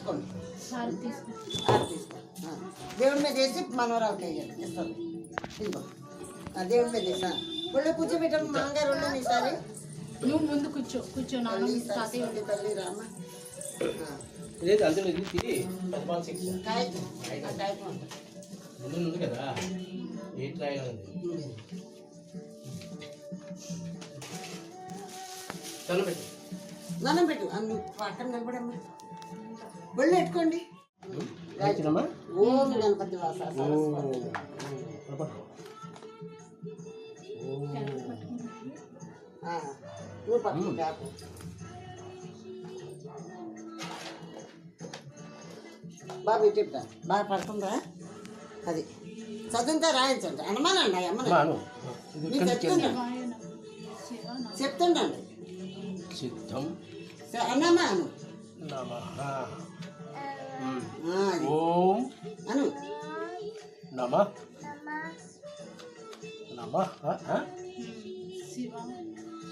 పట్టుకోండి. తీసుకో. దేవుడి మీద వేసి మనవరాలకి వేయాలి. ఇస్తుంది ఇదిగో దేవుడి మీద వేసా ఒళ్ళు కూర్చోబెట్టాము. మామగారు ఉండండి ఈసారి. నువ్వు ముందు కూర్చో. తల్లి రామ ముందు కదా ఎయిట్ రాయగా ఉంది. దండం పెట్టు. నువ్వు పక్కన నిలబడమ్మా. ఒళ్ళు పెట్టుకోండి. ఓం గణపతి వాస నువ్వు పట్టు కాపు. బాబు చెప్తా బాగా పడుతుందా? అది చదువుతా రాయించండి. అనమానండి అమ్మను చెప్తుండండి. సిద్ధం అన్నమ్మా అను ఓం అను నమః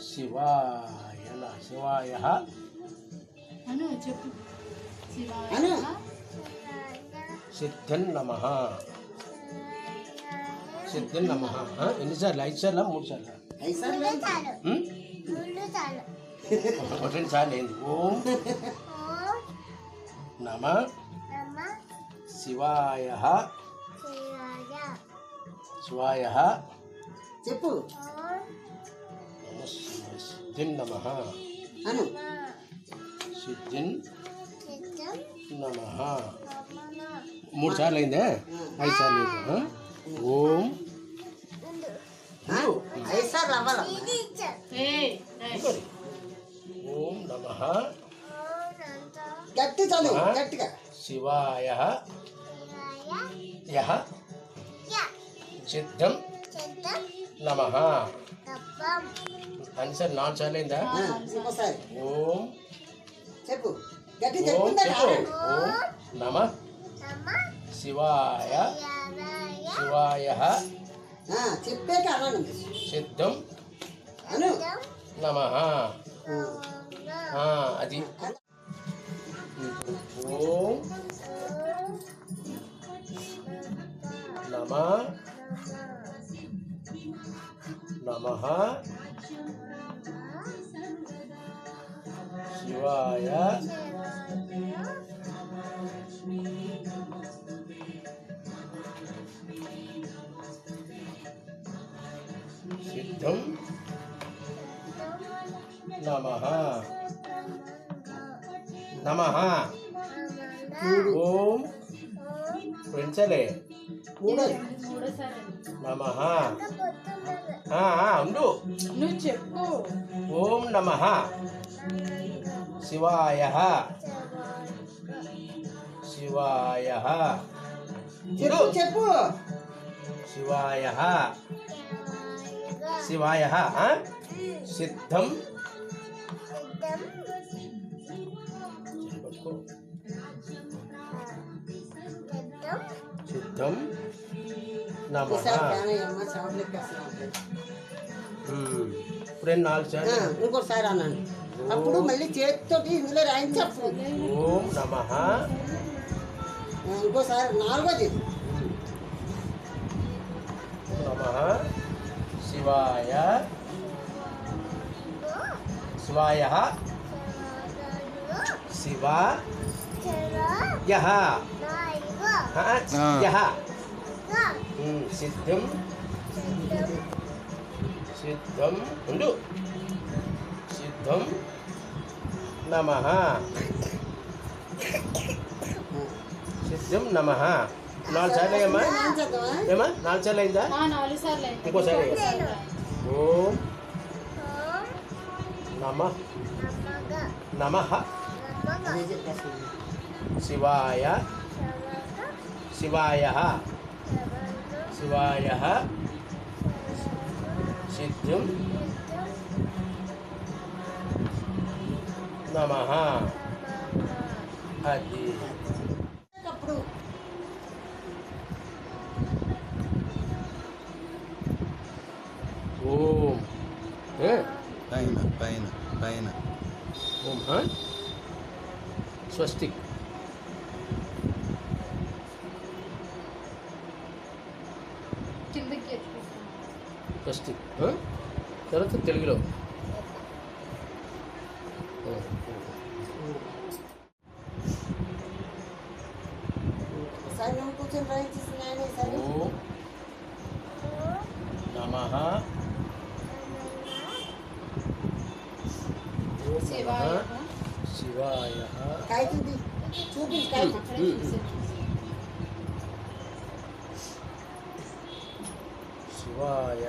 శివాయ అను చెప్పు. అను సిద్ధం నమః. సిద్ధం నమః. ఎన్నిసార్లు? 5 సార్లా 3 సార్లా? 5 సార్లు. ఒకటి సార్లు ఏంది? ఓం నమః శివాయ చెప్పు. సిద్ధిం నమః. అను సిద్ధిం నమః. 3 సార్లు అయిందే? 5 సార్లు అయిందా? ఓం 5 సార్లు అవ్వాలి. ఓం నమః గట్టి చదువు గట్టిగా. శివాయ సిద్ధం నమః. అన్నిసార్లు 4 సార్లు అయిందా? ఇంకోసారి ఓం చెప్పు. గట్టి ఓం చెప్పుకుంటా. చెప్పు. ఓం నమః శివాయ చెప్పాక అనండి. సిద్ధం అను నమః. అది ఓం నమః శివాయ సిద్ధం నమః. ఓం పెంచలే నమః. ఉండు. నువ్వు చెప్పు. ఓం నమః శివాయ చెప్పు. శివాయ సిద్ధం సిద్ధం నమః. ఇప్పుడు 4 సార్లు. ఇంకోసారి అన్నాను. అప్పుడు మళ్ళీ చేతితోటి ఇందులో రాయించు. ఓం నమః. ఇంకోసారి 4వది నమః శివాయ సిద్ధం ఉండు. సిద్ధం నమః. సిద్ధం నమః. 4 సార్లు అయ్యమ్మా. ఏమా 4 సార్లు అయిందా? 4 సార్లు. ఇంకోసారి ఓం నమః శివాయ సిద్ధం నమః. అది అప్పుడు ఓం పైన ఓం స్వస్తిక్ ఫస్ట్ తర్వాత తెలుగులో. సరే నువ్వు కూర్చొని రాయించేస్తున్నాయని సరే ఓం నమః శివాయ శివాయ. కాయతుంది చూపించి కాయతుంది అక్కడే చూసేది. శివాయ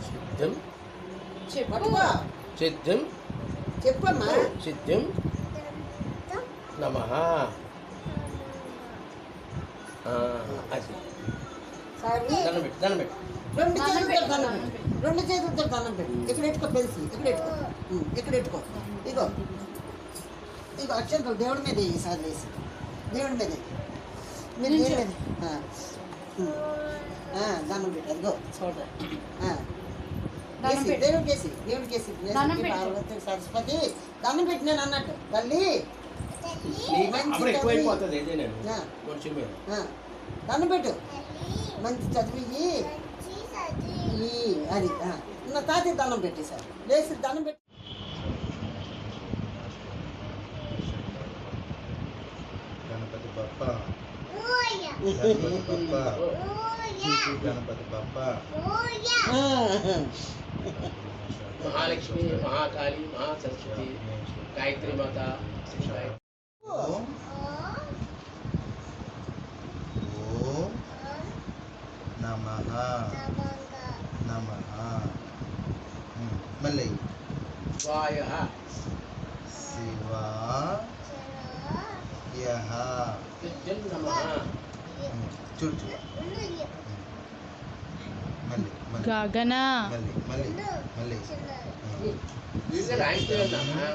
సిద్ధం చెప్పు పట్టుకో సిద్ధం చెప్పమ్మా సిద్ధం నమః. అది సారీ దండం పెట్టు దండం పెట్టు. రెండు దండం చేతులతో పెట్టు, దండం దండం పెట్టు రెండు చేతులతో దండం పెట్టు ఇక్కడ పెట్టుకో పెన్సిల్ ఇక్కడ పెట్టుకో ఇక్కడ పెట్టుకో ఇగో ఇగో అక్షంతలు దేవుడి మీద ఈసారి వేసి దేవుడి మీద మీరు దేవుడి మీద దండం పెట్టు అదిగో చూడండి దండం పెట్టు. దేవుడికి వేసి దండం పెట్టు. పార్వతి సరస్వతి దండం పెట్టి నేను అన్నట్టు తల్లి అప్పుడు ఎక్కువైపోతుంది ఏదే నేను ఆ. మనిషి మీద. దండం పెట్టు మంచి చదివి అది నా తాతయ్య దండం పెట్టి సార్ లేచి దండం పెట్టి గణపతి బప్ప గణపతి బప్ప గణపతి బప్ప మహాలక్ష్మి మహాకాళి మహాసరస్వతి గాయత్రి మాత శ్రీ గాయత్రి. ఓం ఓం నమః నమః మళ్ళీ శివాయ శివాయ సిద్ధం నమః. చూడు చూడు మళ్ళీ మళ్ళీ గగన మళ్ళీ మళ్ళీ మళ్ళీ వీళ్ళే రాయించాలన్నా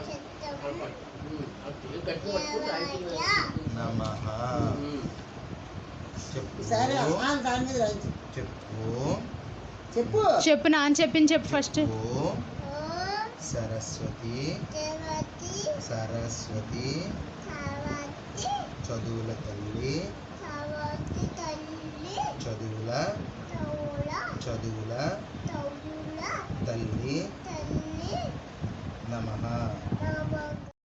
గట్టి పట్టుకుని రాయించాలి. నమః చెప్పు సరే దాని మీద రాయించు. చెప్పు చెప్పు చెప్పు నాన్న చెప్పింది చెప్పు ఫస్ట్. ఓం సరస్వతి సరస్వతి చదువుల తల్లి చదువుల చదువుల తల్లి నమః